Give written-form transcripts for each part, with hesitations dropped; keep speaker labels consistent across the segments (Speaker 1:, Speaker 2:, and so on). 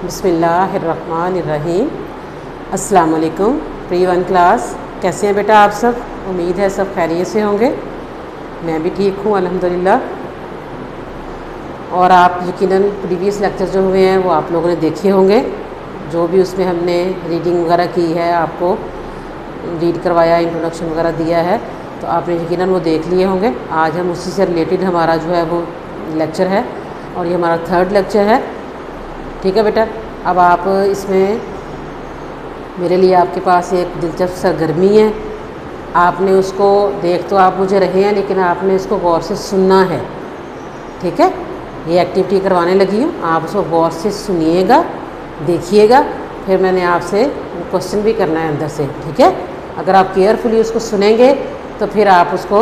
Speaker 1: बिस्मिल्लाहिर्रहमानिर्रहीम। अस्सलाम वालेकुम प्री वन क्लास। कैसे हैं बेटा आप सब? उम्मीद है सब खैरियत से होंगे। मैं भी ठीक हूँ अल्हम्दुलिल्लाह। और आप यकीनन प्रीवियस लेक्चर जो हुए हैं वो आप लोगों ने देखे होंगे। जो भी उसमें हमने रीडिंग वगैरह की है, आपको रीड करवाया, इंट्रोडक्शन वगैरह दिया है, तो आपने यकीनन वो देख लिए होंगे। आज हम उसी से रिलेटेड हमारा जो है वो लेक्चर है और ये हमारा थर्ड लेक्चर है। ठीक है बेटा। अब आप इसमें मेरे लिए आपके पास एक दिलचस्प सरगर्मी है। आपने उसको देख तो आप मुझे रहे हैं, लेकिन आपने इसको गौर से सुनना है। ठीक है, ये एक्टिविटी करवाने लगी हूँ, आप उसको गौर से सुनिएगा, देखिएगा, फिर मैंने आपसे क्वेश्चन भी करना है अंदर से। ठीक है, अगर आप केयरफुली उसको सुनेंगे तो फिर आप उसको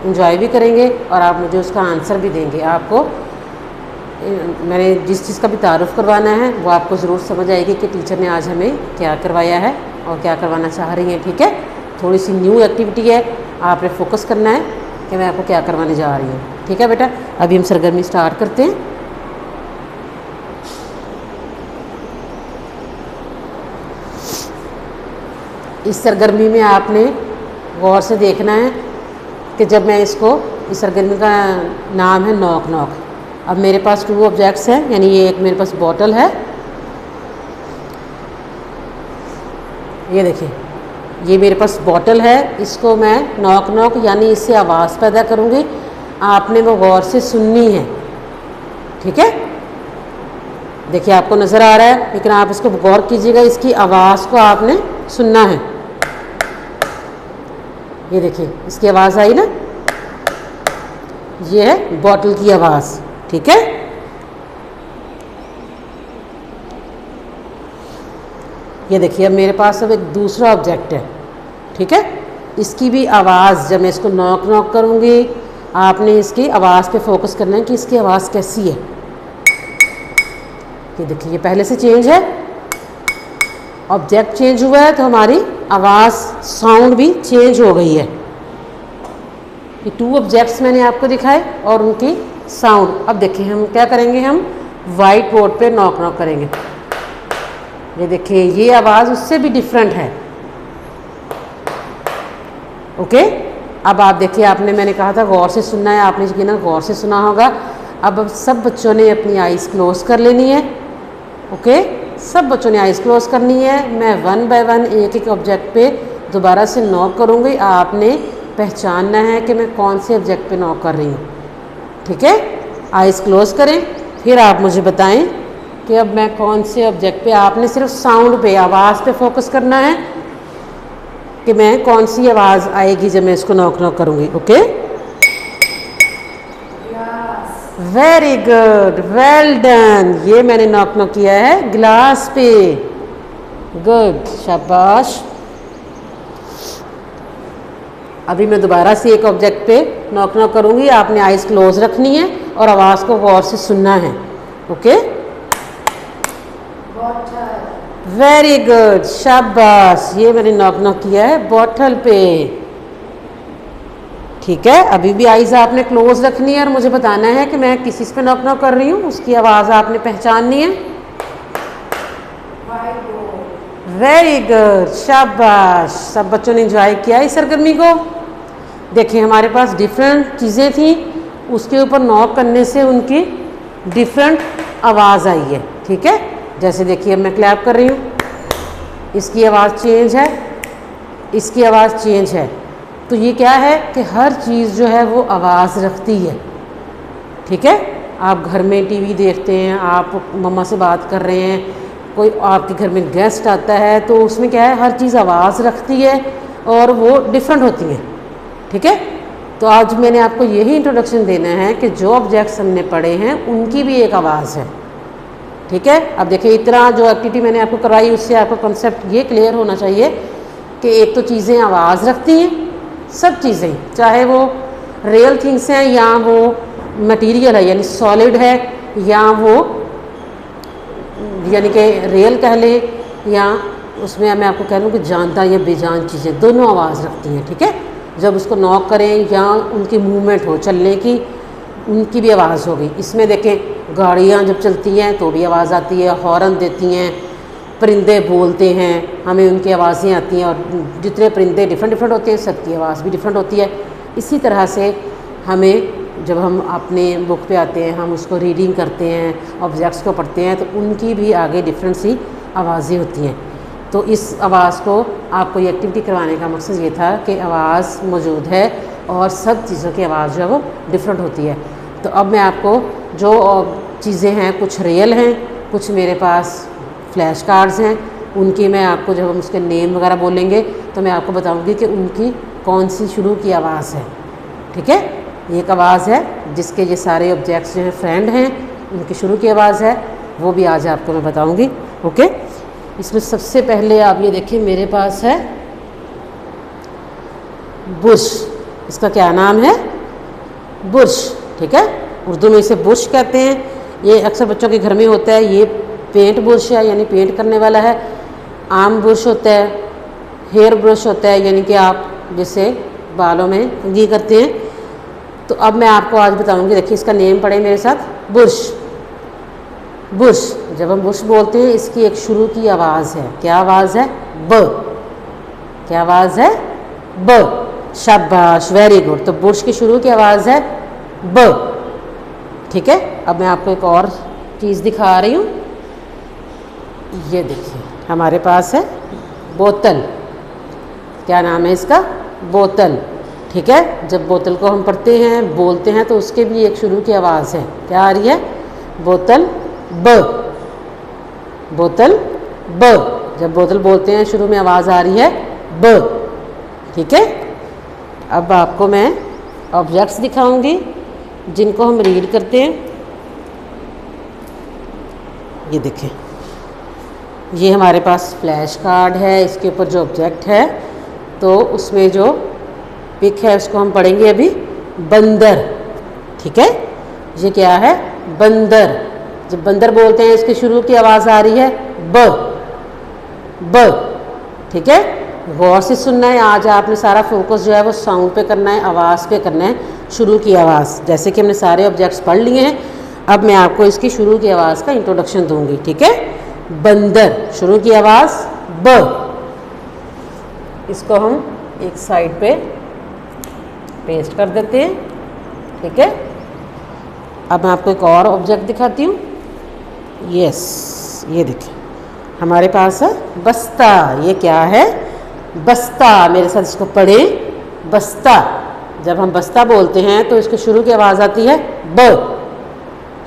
Speaker 1: एंजॉय भी करेंगे और आप मुझे उसका आंसर भी देंगे। आपको मैंने जिस चीज़ का भी तारुफ़ करवाना है वो आपको ज़रूर समझ आएगी कि टीचर ने आज हमें क्या करवाया है और क्या करवाना चाह रही हैं। ठीक है, थोड़ी सी न्यू एक्टिविटी है, आपने फोकस करना है कि मैं आपको क्या करवाने जा रही हूँ। ठीक है बेटा, अभी हम सरगर्मी स्टार्ट करते हैं। इस सरगर्मी में आपने गौर से देखना है कि जब मैं इस सरगर्मी का नाम है नॉक नॉक। अब मेरे पास 2 ऑब्जेक्ट्स हैं, यानी ये एक मेरे पास बॉटल है, ये देखिए ये मेरे पास बॉटल है। इसको मैं नॉक नॉक यानी इससे आवाज़ पैदा करूँगी, आपने वो गौर से सुननी है। ठीक है, देखिए आपको नज़र आ रहा है, लेकिन आप इसको गौर कीजिएगा, इसकी आवाज़ को आपने सुनना है। ये देखिए इसकी आवाज़ आई ना, ये है बॉटल की आवाज़। ठीक है, ये देखिए अब मेरे पास अब एक दूसरा ऑब्जेक्ट है। ठीक है, इसकी भी आवाज़, जब मैं इसको नॉक नॉक करूँगी, आपने इसकी आवाज़ पे फोकस करना है कि इसकी आवाज़ कैसी है। ये देखिए ये पहले से चेंज है, ऑब्जेक्ट चेंज हुआ है तो हमारी आवाज़ साउंड भी चेंज हो गई है। ये 2 ऑब्जेक्ट्स मैंने आपको दिखाए और उनकी साउंड। अब देखिए हम क्या करेंगे, हम वाइट बोर्ड पे नॉक नॉक करेंगे। ये देखिए ये आवाज़ उससे भी डिफरेंट है। ओके, अब आप देखिए, आपने मैंने कहा था गौर से सुनना है, आपने यकीनन गौर से सुना होगा। अब सब बच्चों ने अपनी आइज़ क्लोज कर लेनी है। ओके, सब बच्चों ने आइज़ क्लोज करनी है। मैं 1 बाय 1 एक एक ऑब्जेक्ट पे दोबारा से नॉक करूँगी, आपने पहचानना है कि मैं कौन से ऑब्जेक्ट पे नॉक कर रही हूँ। ठीक है, आइज़ क्लोज करें, फिर आप मुझे बताएं कि अब मैं कौन से ऑब्जेक्ट पे, आपने सिर्फ साउंड पे, आवाज़ पे फोकस करना है कि मैं कौन सी आवाज़ आएगी जब मैं इसको नॉक नॉक करूँगी। Okay, very good, well done. ये मैंने नॉक नॉक किया है ग्लास पे। गुड, शाबाश। अभी मैं दोबारा से एक ऑब्जेक्ट पे नॉक नॉक करूँगी, आपने आइज़ क्लोज रखनी है और आवाज़ को गौर से सुनना है। ओके, वेरी गुड, शाबाश। ये मैंने नॉक नॉक किया है बॉटल पे। ठीक है, अभी भी आइज़ आपने क्लोज रखनी है और मुझे बताना है कि मैं किस चीज़ पे नॉक नॉक कर रही हूँ, उसकी आवाज़ आपने पहचाननी है। वेरी गुड, शाबाश। सब बच्चों ने एंजॉय किया इस सरगर्मी को। देखिए हमारे पास डिफरेंट चीज़ें थी, उसके ऊपर नॉक करने से उनकी डिफरेंट आवाज़ आई है। ठीक है, जैसे देखिए अब मैं क्लैप कर रही हूँ, इसकी आवाज़ चेंज है, इसकी आवाज़ चेंज है। तो ये क्या है कि हर चीज़ जो है वो आवाज़ रखती है। ठीक है, आप घर में टीवी देखते हैं, आप मम्मा से बात कर रहे हैं, कोई आपके घर में गेस्ट आता है, तो उसमें क्या है, हर चीज़ आवाज़ रखती है और वो डिफरेंट होती है। ठीक है, तो आज मैंने आपको यही इंट्रोडक्शन देना है कि जो ऑब्जेक्ट्स हमने पढ़े हैं उनकी भी एक आवाज़ है। ठीक है, अब देखिए इतना जो एक्टिविटी मैंने आपको करवाई उससे आपका कॉन्सेप्ट ये क्लियर होना चाहिए कि एक तो चीज़ें आवाज़ रखती हैं, सब चीज़ें, चाहे वो रियल थिंग्स हैं या वो मटेरियल है यानी सॉलिड है, या वो यानी कि रियल कह लें, या उसमें मैं आपको कह लूँ कि जानदार या बेजान चीज़ें, दोनों आवाज़ रखती हैं। ठीक है, जब उसको नॉक करें या उनकी मूवमेंट हो, चलने की, उनकी भी आवाज़ होगी। इसमें देखें, गाड़ियाँ जब चलती हैं तो भी आवाज़ आती है, हॉर्न देती हैं, परिंदे बोलते हैं, हमें उनकी आवाज़ें आती हैं। और जितने परिंदे डिफरेंट डिफरेंट होते हैं, सबकी आवाज़ भी डिफरेंट होती है। इसी तरह से हमें जब हम अपने बुक पे आते हैं, हम उसको रीडिंग करते हैं, ऑब्जेक्ट्स को पढ़ते हैं, तो उनकी भी आगे डिफरेंट सी आवाज़ें होती हैं। तो इस आवाज़ को आपको ये एक्टिविटी करवाने का मकसद ये था कि आवाज़ मौजूद है और सब चीज़ों की आवाज़ जो है वो डिफरेंट होती है। तो अब मैं आपको जो चीज़ें हैं, कुछ रियल हैं, कुछ मेरे पास फ्लैश कार्ड्स हैं, उनकी मैं आपको, जब हम उसके नेम वगैरह बोलेंगे तो मैं आपको बताऊंगी कि उनकी कौन सी शुरू की आवाज़ है। ठीक है, ये एक आवाज़ है जिसके ये सारे ऑब्जेक्ट्स जो हैं फ्रेंड हैं, उनकी शुरू की आवाज़ है, वो भी आज आपको मैं बताऊंगी। ओके, इसमें सबसे पहले आप ये देखिए, मेरे पास है बुश। इसका क्या नाम है? बुश। ठीक है, उर्दू में इसे बुश कहते हैं। ये अक्सर बच्चों के घर में होता है। ये पेंट बुश है, यानी पेंट करने वाला है। आम बुश होता है, हेयर ब्रश होता है, यानी कि आप जैसे बालों में कंघी करते हैं। तो अब मैं आपको आज बताऊंगी, देखिए इसका नेम पढ़े मेरे साथ, बुश। बुश, जब हम बुश बोलते हैं, इसकी एक शुरू की आवाज़ है। क्या आवाज़ है? ब। क्या आवाज़ है? ब। शाबाश, वेरी गुड। तो बुश की शुरू की आवाज़ है ब। ठीक है, अब मैं आपको एक और चीज़ दिखा रही हूँ। ये देखिए, हमारे पास है बोतल। क्या नाम है इसका? बोतल। ठीक है, जब बोतल को हम पढ़ते हैं, बोलते हैं, तो उसके भी एक शुरू की आवाज़ है। क्या आ रही है? बोतल ब। बोतल ब। जब बोतल बोलते हैं, शुरू में आवाज़ आ रही है ब। ठीक है, अब आपको मैं ऑब्जेक्ट्स दिखाऊंगी जिनको हम रीड करते हैं। ये देखें, ये हमारे पास फ्लैश कार्ड है। इसके ऊपर जो ऑब्जेक्ट है, तो उसमें जो पिक है उसको हम पढ़ेंगे अभी। बंदर। ठीक है, ये क्या है? बंदर। जब बंदर बोलते हैं, इसकी शुरू की आवाज़ आ रही है ब। ब। ठीक है, गौर से सुनना है। आज आपने सारा फोकस जो है वो साउंड पे करना है, आवाज़ पे करना है, शुरू की आवाज़। जैसे कि हमने सारे ऑब्जेक्ट्स पढ़ लिए हैं, अब मैं आपको इसकी शुरू की आवाज़ का इंट्रोडक्शन दूंगी। ठीक है, बंदर, शुरू की आवाज़ ब। इसको हम एक साइड पे पेस्ट कर देते हैं। ठीक है, अब मैं आपको एक और ऑब्जेक्ट दिखाती हूँ। यस, ये देखिए, हमारे पास है बस्ता। ये क्या है? बस्ता। मेरे साथ इसको पढ़े, बस्ता। जब हम बस्ता बोलते हैं, तो इसकी शुरू की आवाज़ आती है ब।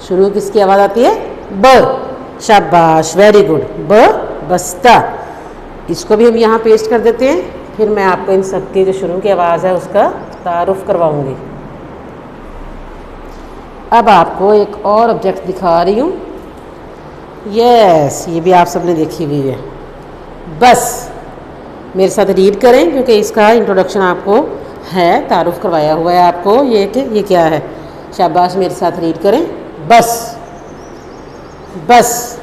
Speaker 1: शुरू किसकी आवाज़ आती है? ब। शाबाश, वेरी गुड। ब, बस्ता। इसको भी हम यहाँ पेस्ट कर देते हैं। फिर मैं आपको इन सब की जो शुरू की आवाज़ है उसका तारुफ करवाऊंगी। अब आपको एक और ऑब्जेक्ट दिखा रही हूँ। यस, ये भी आप सबने देखी हुई है। बस मेरे साथ रीड करें, क्योंकि इसका इंट्रोडक्शन आपको है, तारुफ करवाया हुआ है आपको। ये क्या है? शाबाश, मेरे साथ रीड करें। बस। बस।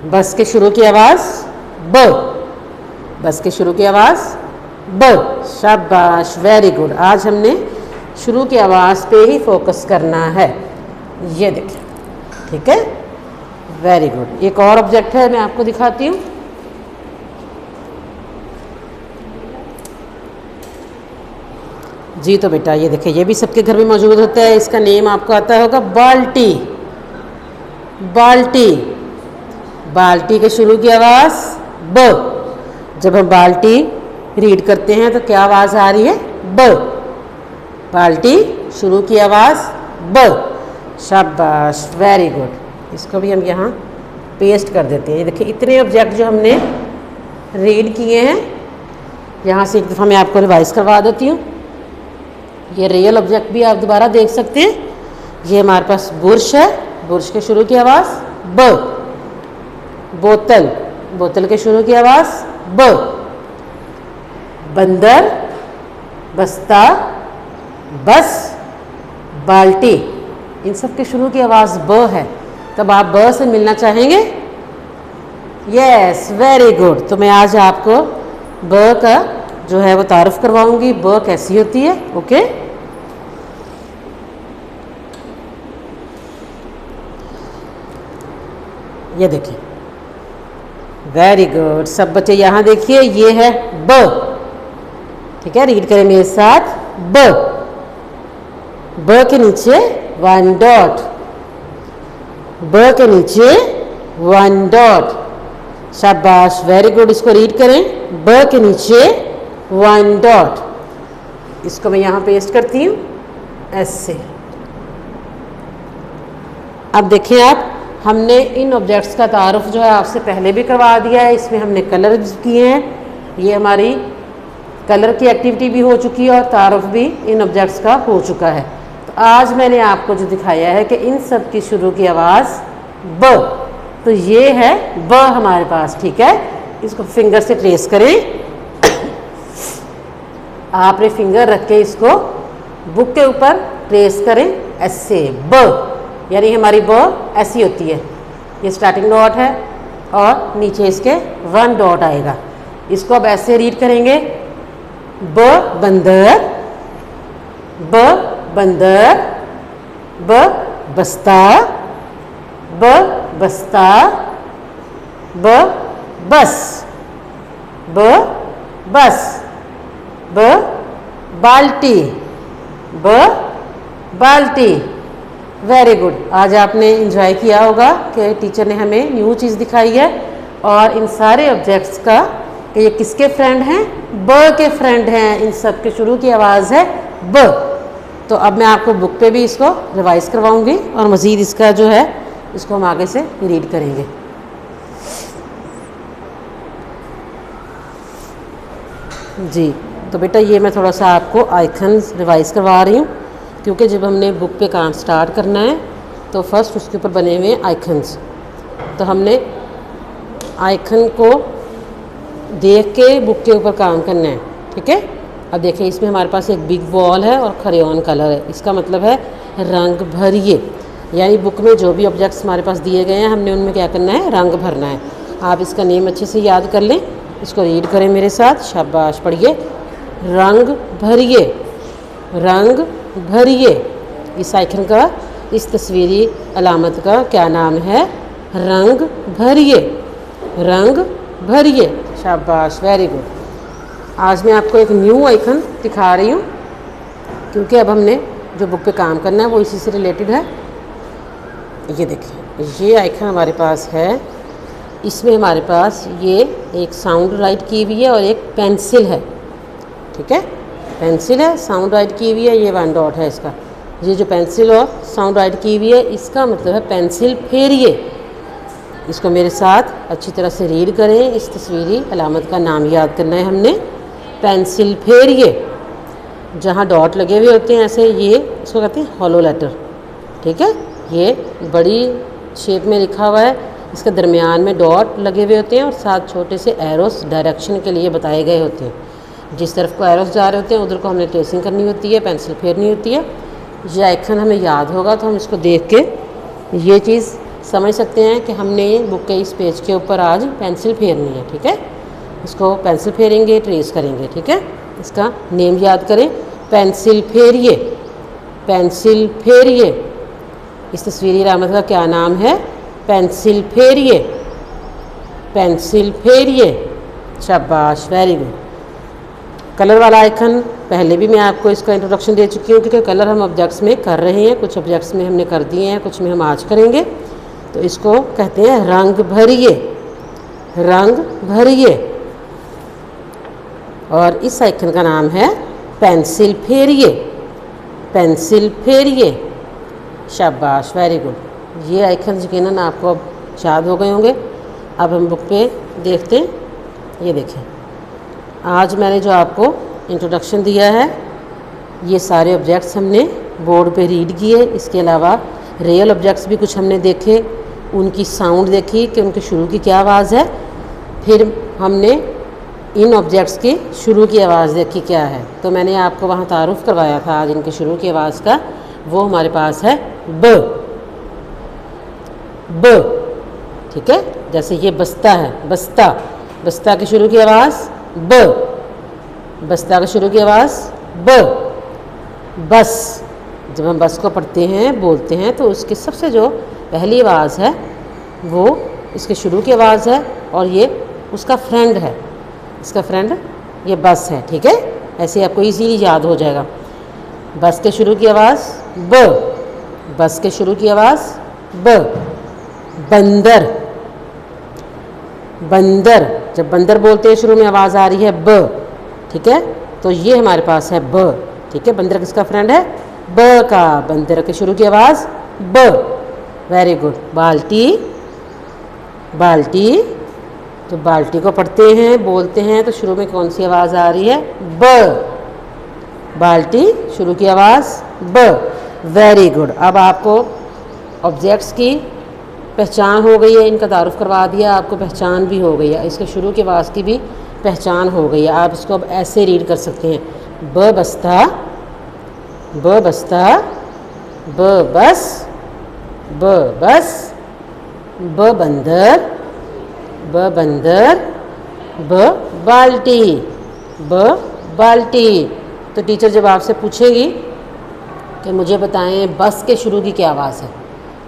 Speaker 1: बस के शुरू की आवाज़ ब। बस के शुरू की आवाज़ ब। शाबाश, वेरी गुड। आज हमने शुरू की आवाज़ पे ही फोकस करना है। ये देखिए, ठीक है, वेरी गुड। एक और ऑब्जेक्ट है, मैं आपको दिखाती हूँ। जी, तो बेटा ये देखिए, ये भी सबके घर में मौजूद होता है। इसका नेम आपको आता होगा बाल्टी। बाल्टी। बाल्टी के शुरू की आवाज़ ब। जब हम बाल्टी रीड करते हैं, तो क्या आवाज़ आ रही है? ब। बाल्टी, शुरू की आवाज़ ब। शाबाश, वेरी गुड। इसको भी हम यहाँ पेस्ट कर देते हैं। ये देखिए, इतने ऑब्जेक्ट जो हमने रीड किए हैं, यहाँ से एक दफ़ा मैं आपको रिवाइज करवा देती हूँ। ये रियल ऑब्जेक्ट भी आप दोबारा देख सकते हैं। ये हमारे पास बुरश है। बुरश के शुरू की आवाज़ ब। बोतल। बोतल के शुरू की आवाज़ ब। बंदर, बस्ता, बस, बाल्टी, इन सब के शुरू की आवाज़ ब है। तब आप ब से मिलना चाहेंगे? Yes, very good. तो मैं आज आपको ब का जो है वो तारुफ करवाऊंगी, ब कैसी होती है। ओके, ये देखिए, वेरी गुड। सब बच्चे यहाँ देखिए, ये है ब। ठीक है, रीड करें मेरे साथ, ब। ब के नीचे 1 डॉट, ब के नीचे 1 डॉट। शाबाश, वेरी गुड। इसको रीड करें, ब के नीचे 1 डॉट। इसको मैं यहाँ पेस्ट करती हूँ एस से। अब देखें आप, हमने इन ऑब्जेक्ट्स का तारुफ जो है आपसे पहले भी करवा दिया है। इसमें हमने कलर किए हैं, ये हमारी कलर की एक्टिविटी भी हो चुकी है और तारुफ भी इन ऑब्जेक्ट्स का हो चुका है। तो आज मैंने आपको जो दिखाया है कि इन सब की शुरू की आवाज़ ब। तो ये है ब हमारे पास। ठीक है, इसको फिंगर से ट्रेस करें। आपने फिंगर रख के इसको बुक के ऊपर ट्रेस करें ऐसे, ब, यानी हमारी ब ऐसी होती है। ये स्टार्टिंग डॉट है और नीचे इसके 1 डॉट आएगा। इसको अब ऐसे रीड करेंगे, ब बंदर, ब बंदर, ब बस्ता, ब बस्ता, ब बस, ब बस, ब बाल्टी, ब बाल्टी। Very good. आज आपने इंजॉय किया होगा कि टीचर ने हमें न्यू चीज़ दिखाई है और इन सारे ऑब्जेक्ट्स का कि ये किसके फ्रेंड हैं, ब के फ्रेंड हैं। इन सब के शुरू की आवाज़ है ब। तो अब मैं आपको बुक पे भी इसको रिवाइज करवाऊंगी और मज़ीद इसका जो है इसको हम आगे से रीड करेंगे। जी, तो बेटा ये मैं थोड़ा सा आपको आइकन्स रिवाइज करवा रही हूँ, क्योंकि जब हमने बुक पे काम स्टार्ट करना है तो फर्स्ट उसके ऊपर बने हुए आइकन्स, तो हमने आइकन को देख के बुक के ऊपर काम करना है। ठीक है, अब देखिए इसमें हमारे पास एक बिग बॉल है और खरेवन कलर है। इसका मतलब है रंग भरिए, यानी बुक में जो भी ऑब्जेक्ट्स हमारे पास दिए गए हैं हमने उनमें क्या करना है, रंग भरना है। आप इसका नेम अच्छे से याद कर लें। इसको रीड करें मेरे साथ, शाबाश, पढ़िए, रंग भरिए, रंग भरिए। इस आइकन का, इस तस्वीरी अलामत का क्या नाम है, रंग भरिए, रंग भरिए। शाबाश, वेरी गुड। आज मैं आपको एक न्यू आइकन दिखा रही हूँ, क्योंकि अब हमने जो बुक पे काम करना है वो इसी से रिलेटेड है। ये देखिए, ये आइकन हमारे पास है। इसमें हमारे पास ये एक साउंड राइट की हुई है और एक पेंसिल है। ठीक है, पेंसिल है, साउंड राइट की हुई है, ये 1 डॉट है इसका। ये जो पेंसिल और साउंड राइट की हुई है इसका मतलब है पेंसिल फेरिए। इसको मेरे साथ अच्छी तरह से रीड करें। इस तस्वीरी अलामत का नाम याद करना है हमने, पेंसिल फेरिए। जहाँ डॉट लगे हुए होते हैं ऐसे, ये इसको कहते हैं हॉलो लेटर। ठीक है, ये बड़ी शेप में लिखा हुआ है, इसके दरमियान में डॉट लगे हुए होते हैं और साथ छोटे से एरोस डायरेक्शन के लिए बताए गए होते हैं। जिस तरफ को एरोस जा रहे होते हैं उधर को हमने ट्रेसिंग करनी होती है, पेंसिल फेरनी होती है। ये आइकन हमें याद होगा तो हम इसको देख के ये चीज़ समझ सकते हैं कि हमने बुक के इस पेज के ऊपर आज पेंसिल फेरनी है। ठीक है, इसको पेंसिल फेरेंगे, ट्रेस करेंगे। ठीक है, इसका नेम याद करें, पेंसिल फेरिए, पेंसिल फेरिए। इस तस्वीरी अलामत का क्या नाम है, पेंसिल फेरिए, पेंसिल फेरिए। शाबाश, वेरी गुड। कलर वाला आइकन पहले भी मैं आपको इसका इंट्रोडक्शन दे चुकी हूँ, क्योंकि कलर हम ऑब्जेक्ट्स में कर रहे हैं, कुछ ऑब्जेक्ट्स में हमने कर दिए हैं, कुछ में हम आज करेंगे। तो इसको कहते हैं रंग भरिए, रंग भरिए। और इस आइकन का नाम है पेंसिल फेरिए, पेंसिल फेरिए। शाबाश, वेरी गुड। ये आइकन यकीनन आपको अब याद हो गए होंगे। अब हम बुक पे देखते हैं। ये देखें, आज मैंने जो आपको इंट्रोडक्शन दिया है ये सारे ऑब्जेक्ट्स हमने बोर्ड पे रीड किए। इसके अलावा रियल ऑब्जेक्ट्स भी कुछ हमने देखे, उनकी साउंड देखी कि उनके शुरू की क्या आवाज़ है। फिर हमने इन ऑब्जेक्ट्स की शुरू की आवाज़ देखी क्या है। तो मैंने आपको वहाँ तारुफ करवाया था आज इनके शुरू की आवाज़ का, वो हमारे पास है ब, ब। ठीक है, जैसे ये बस्ता है, बस्ता, बस्ता की शुरू की आवाज़ ब, बस्ता की शुरू की आवाज़ ब। बस, जब हम बस को पढ़ते हैं, बोलते हैं, तो उसकी सबसे जो पहली आवाज़ है वो इसके शुरू की आवाज़ है और ये उसका फ्रेंड है, इसका फ्रेंड ये बस है। ठीक है, ऐसे आपको इजीली याद हो जाएगा। बस के शुरू की आवाज़ ब, बस के शुरू की आवाज़ ब। बंदर, बंदर, जब बंदर बोलते हैं शुरू में आवाज़ आ रही है ब। ठीक है, तो ये हमारे पास है ब। ठीक है, बंदर किसका फ्रेंड है? ब का। बंदर के शुरू की आवाज़ ब। Very good. बाल्टी, बाल्टी, तो बाल्टी को पढ़ते हैं बोलते हैं तो शुरू में कौन सी आवाज़ आ रही है? ब। बाल्टी शुरू की आवाज़ ब। Very good. अब आपको ऑब्जेक्ट्स की पहचान हो गई है, इनका तारुफ करवा दिया, आपको पहचान भी हो गई है, इसके शुरू की आवाज़ की भी पहचान हो गई है। आप इसको अब ऐसे रीड कर सकते हैं, ब बस्ता, ब बस्ता, ब बस, ब बस, ब बंदर, ब बंदर, ब बाल्टी, ब बाल्टी। तो टीचर जब आपसे पूछेगी कि मुझे बताएं बस के शुरू की क्या आवाज़ है,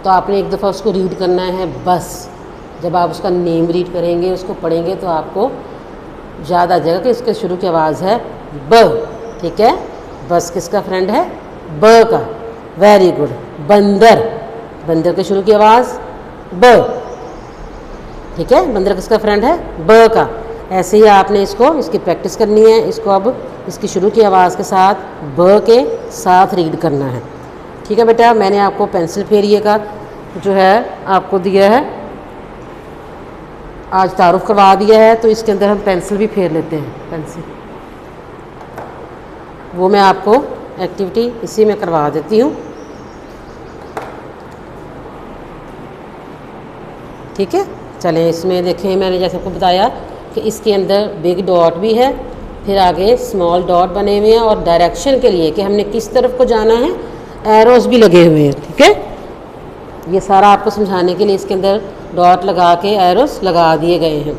Speaker 1: तो आपने एक दफ़ा उसको रीड करना है बस। जब आप उसका नेम रीड करेंगे, उसको पढ़ेंगे तो आपको याद आ जाएगा कि इसके शुरू की आवाज़ है ब। ठीक है, बस किसका फ्रेंड है? ब का। Very good. बंदर, बंदर के शुरू की आवाज़ ब। ठीक है, बंदर किसका फ्रेंड है? ब का। ऐसे ही आपने इसको, इसकी प्रैक्टिस करनी है। इसको अब इसकी शुरू की आवाज़ के साथ ब के साथ रीड करना है। ठीक है बेटा, मैंने आपको पेंसिल फेरिए का जो है आपको दिया है, आज तारुफ करवा दिया है, तो इसके अंदर हम पेंसिल भी फेर लेते हैं। पेंसिल वो मैं आपको एक्टिविटी इसी में करवा देती हूँ। ठीक है, चलें इसमें देखें, मैंने जैसे आपको बताया कि इसके अंदर बिग डॉट भी है, फिर आगे स्मॉल डॉट बने हुए हैं और डायरेक्शन के लिए कि हमने किस तरफ को जाना है एरोस भी लगे हुए हैं। ठीक है, ये सारा आपको समझाने के लिए इसके अंदर डॉट लगा के एरोस लगा दिए गए हैं।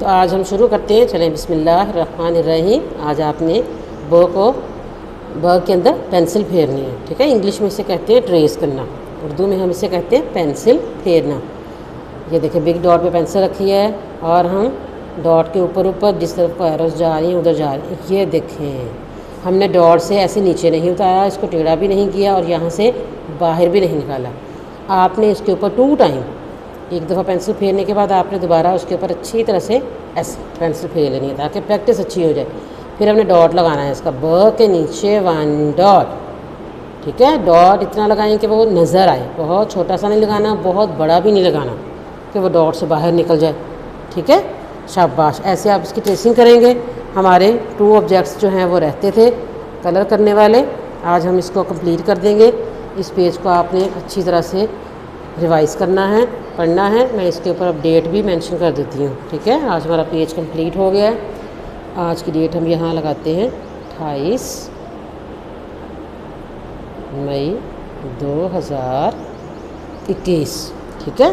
Speaker 1: तो आज हम शुरू करते हैं। चलें, बिस्मिल्लाहिर्रहमानिर्रहीम। आज आपने ब के अंदर पेंसिल फेरनी है। ठीक है, इंग्लिश में इसे कहते हैं ट्रेस करना, उर्दू में हम इसे कहते हैं पेंसिल फेरना। ये देखिए बिग डॉट पे पेंसिल रखी है और हम डॉट के ऊपर ऊपर जिस तरफ को एरोस जा रही हैं उधर जा रही हैं। ये देखें, हमने डॉट से ऐसे नीचे नहीं उतारा, इसको टेढ़ा भी नहीं किया और यहाँ से बाहर भी नहीं निकाला। आपने इसके ऊपर 2 टाइम, एक दफ़ा पेंसिल फेरने के बाद आपने दोबारा उसके ऊपर अच्छी तरह से ऐसे पेंसिल फेर लेनी है ताकि प्रैक्टिस अच्छी हो जाए। फिर हमने डॉट लगाना है इसका, ब के नीचे 1 डॉट। ठीक है, डॉट इतना लगाएं कि वो नज़र आए, बहुत छोटा सा नहीं लगाना, बहुत बड़ा भी नहीं लगाना कि वो डॉट से बाहर निकल जाए। ठीक है, शाबाश। ऐसे आप इसकी ट्रेसिंग करेंगे। हमारे 2 ऑब्जेक्ट्स जो हैं वो रहते थे कलर करने वाले, आज हम इसको कंप्लीट कर देंगे। इस पेज को आपने अच्छी तरह से रिवाइज़ करना है, पढ़ना है। मैं इसके ऊपर अब डेट भी मेंशन कर देती हूँ। ठीक है, आज हमारा पेज कंप्लीट हो गया है। आज की डेट हम यहाँ लगाते हैं 28 मई 2021। ठीक है,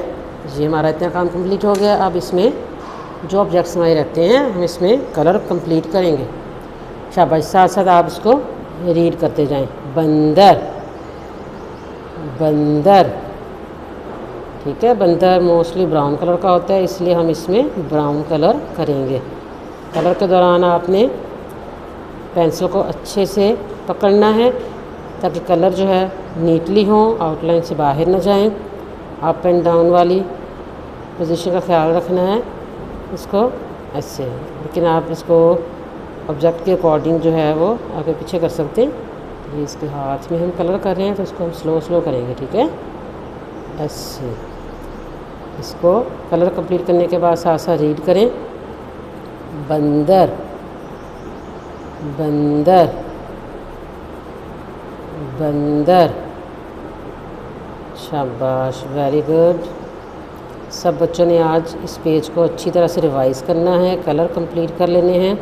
Speaker 1: ये हमारा इतना काम कंप्लीट हो गया। अब इसमें जो ऑब्जेक्ट्स हमारे रहते हैं हम इसमें कलर कंप्लीट करेंगे। शाबाश, साथ साथ आप इसको रीड करते जाएं। बंदर, बंदर। ठीक है, बंदर मोस्टली ब्राउन कलर का होता है, इसलिए हम इसमें ब्राउन कलर करेंगे। कलर के दौरान आपने पेंसिल को अच्छे से पकड़ना है ताकि कलर जो है नीटली हो, आउटलाइन से बाहर ना जाएं। अप एंड डाउन वाली पोजीशन का ख्याल रखना है इसको ऐसे, लेकिन आप इसको ऑब्जेक्ट के अकॉर्डिंग जो है वो आगे पीछे कर सकते हैं। ये इसके हाथ में हम कलर कर रहे हैं तो इसको हम स्लो स्लो करेंगे। ठीक है, ऐसे इसको कलर कंप्लीट करने के बाद साथ साथ रीड करें। बंदर, बंदर, बंदर। शाबाश, वेरी गुड। सब बच्चों ने आज इस पेज को अच्छी तरह से रिवाइज़ करना है, कलर कंप्लीट कर लेने हैं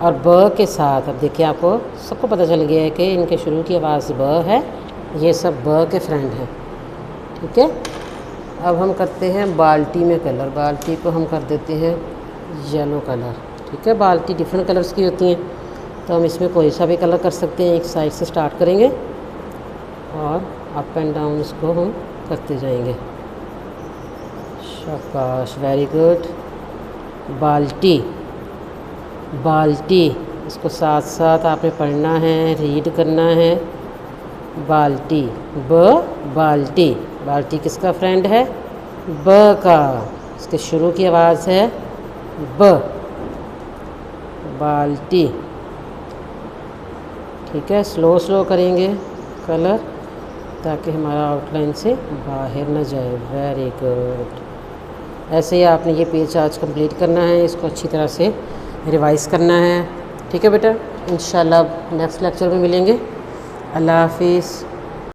Speaker 1: और ब के साथ। अब देखिए आपको सबको पता चल गया है कि इनके शुरू की आवाज़ ब है, ये सब ब के फ्रेंड हैं। ठीक है, अब हम करते हैं बाल्टी में कलर। बाल्टी को हम कर देते हैं येलो कलर। ठीक है, बाल्टी डिफरेंट कलर्स की होती हैं तो हम इसमें कोई सा भी कलर कर सकते हैं। एक साइड से स्टार्ट करेंगे और अप एंड डाउन इसको हम करते जाएंगे। शाबाश, वेरी गुड। बाल्टी, बाल्टी, इसको साथ साथ आपने पढ़ना है, रीड करना है। बाल्टी, ब बाल्टी, बाल्टी किसका फ्रेंड है? ब का। इसके शुरू की आवाज़ है ब, बाल्टी। ठीक है, स्लो स्लो करेंगे कलर ताकि हमारा आउटलाइन से बाहर ना जाए। Very good. ऐसे ही आपने ये पेज आज कंप्लीट करना है, इसको अच्छी तरह से रिवाइज़ करना है। ठीक है बेटा, इंशाल्लाह नेक्स्ट लेक्चर में मिलेंगे। अल्लाह हाफिज़।